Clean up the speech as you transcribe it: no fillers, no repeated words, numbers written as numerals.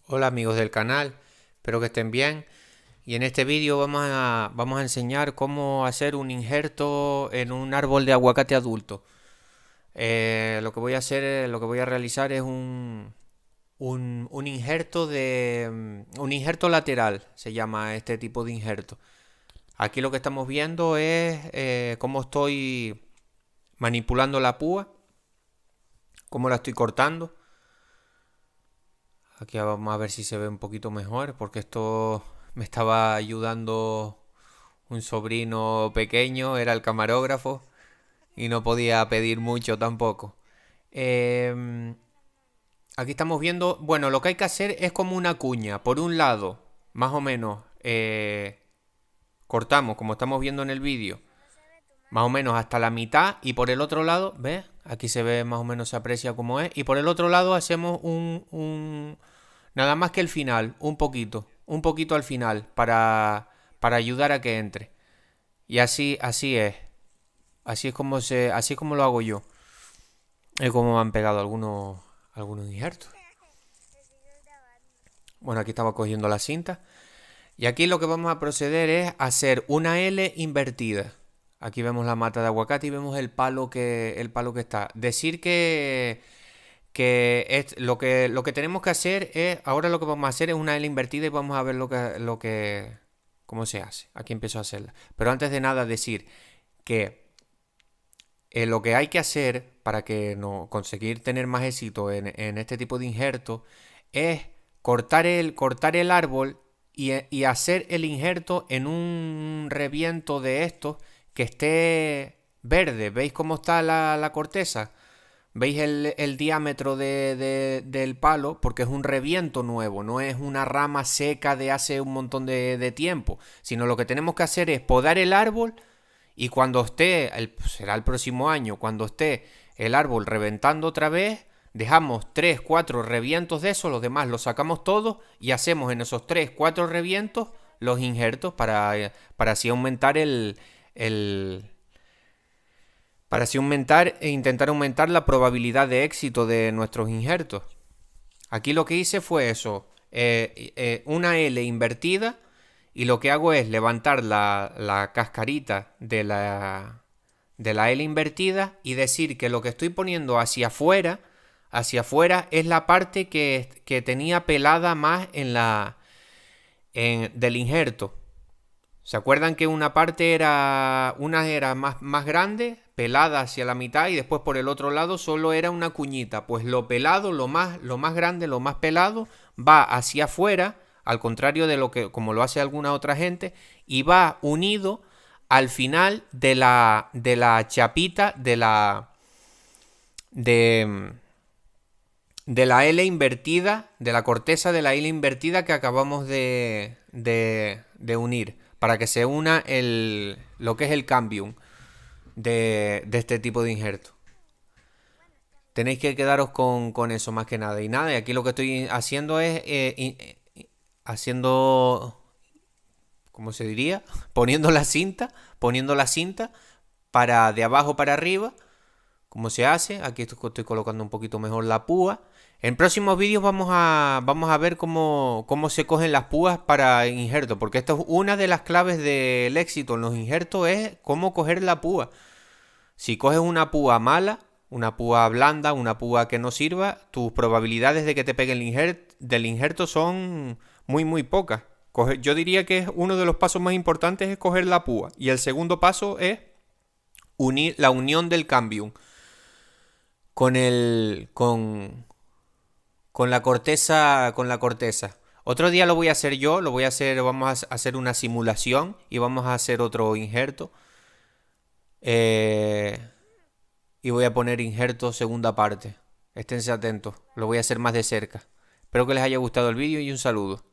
Hola amigos del canal, espero que estén bien. Y en este vídeo vamos a enseñar cómo hacer un injerto en un árbol de aguacate adulto. Lo que voy a realizar es un injerto un injerto lateral, se llama este tipo de injerto. Aquí lo que estamos viendo es cómo estoy manipulando la púa, cómo la estoy cortando. Aquí vamos a ver si se ve un poquito mejor, porque esto me estaba ayudando un sobrino pequeño, era el camarógrafo y no podía pedir mucho tampoco. Eh, Aquí estamos viendo, bueno, lo que hay que hacer es como una cuña. Por un lado, más o menos, cortamos, como estamos viendo en el vídeo, más o menos hasta la mitad y por el otro lado, ¿ves? Aquí se ve más o menos, se aprecia cómo es. Y por el otro lado hacemos nada más que el final, un poquito al final para ayudar a que entre. Y así es. Así es como lo hago yo. Es como me han pegado algunos injertos. Bueno, aquí estaba cogiendo la cinta. Y aquí lo que vamos a proceder es hacer una L invertida. Aquí vemos la mata de aguacate y vemos el palo que está. Decir que es, lo que tenemos que hacer es, ahora lo que vamos a hacer es una L invertida y vamos a ver cómo se hace. Aquí empiezo a hacerla. Pero antes de nada decir que lo que hay que hacer para que no conseguir tener más éxito en este tipo de injertos es cortar el árbol y hacer el injerto en un reviento de estos que esté verde. ¿Veis cómo está la corteza? ¿Veis el diámetro del palo? Porque es un reviento nuevo, no es una rama seca de hace un montón de tiempo, sino lo que tenemos que hacer es podar el árbol y cuando será el próximo año, cuando esté el árbol reventando otra vez, dejamos 3 4 revientos de eso, los demás los sacamos todos y hacemos en esos 3 4 revientos los injertos para así aumentar el para así aumentar e intentar aumentar la probabilidad de éxito de nuestros injertos. Aquí lo que hice fue eso, una L invertida y lo que hago es levantar la cascarita de la L invertida y decir que lo que estoy poniendo hacia afuera es la parte que tenía pelada más del injerto. ¿Se acuerdan que una era más grande, pelada hacia la mitad y después por el otro lado solo era una cuñita? Pues lo pelado, lo más grande, lo más pelado va hacia afuera, al contrario de lo que como lo hace alguna otra gente, y va unido al final de la chapita de, de la L invertida, de la corteza de la L invertida que acabamos de unir, para que se una lo que es el cambium de este tipo de injerto. Tenéis que quedaros con eso más que nada. Y nada, y aquí lo que estoy haciendo es haciendo, ¿cómo se diría? Poniendo la cinta para de abajo para arriba cómo se hace. Aquí estoy colocando un poquito mejor la púa. En próximos vídeos vamos a ver cómo se cogen las púas para injerto, porque esto es una de las claves del éxito en los injertos, es cómo coger la púa. Si coges una púa mala, una púa blanda, una púa que no sirva, tus probabilidades de que te pegue del injerto son muy pocas. Yo diría que es uno de los pasos más importantes es coger la púa. Y el segundo paso es la unión del cambium con con con la corteza. Otro día lo voy a hacer yo, vamos a hacer una simulación y vamos a hacer otro injerto. Eh, y voy a poner injerto segunda parte. Esténse atentos, lo voy a hacer más de cerca. Espero que les haya gustado el vídeo y un saludo.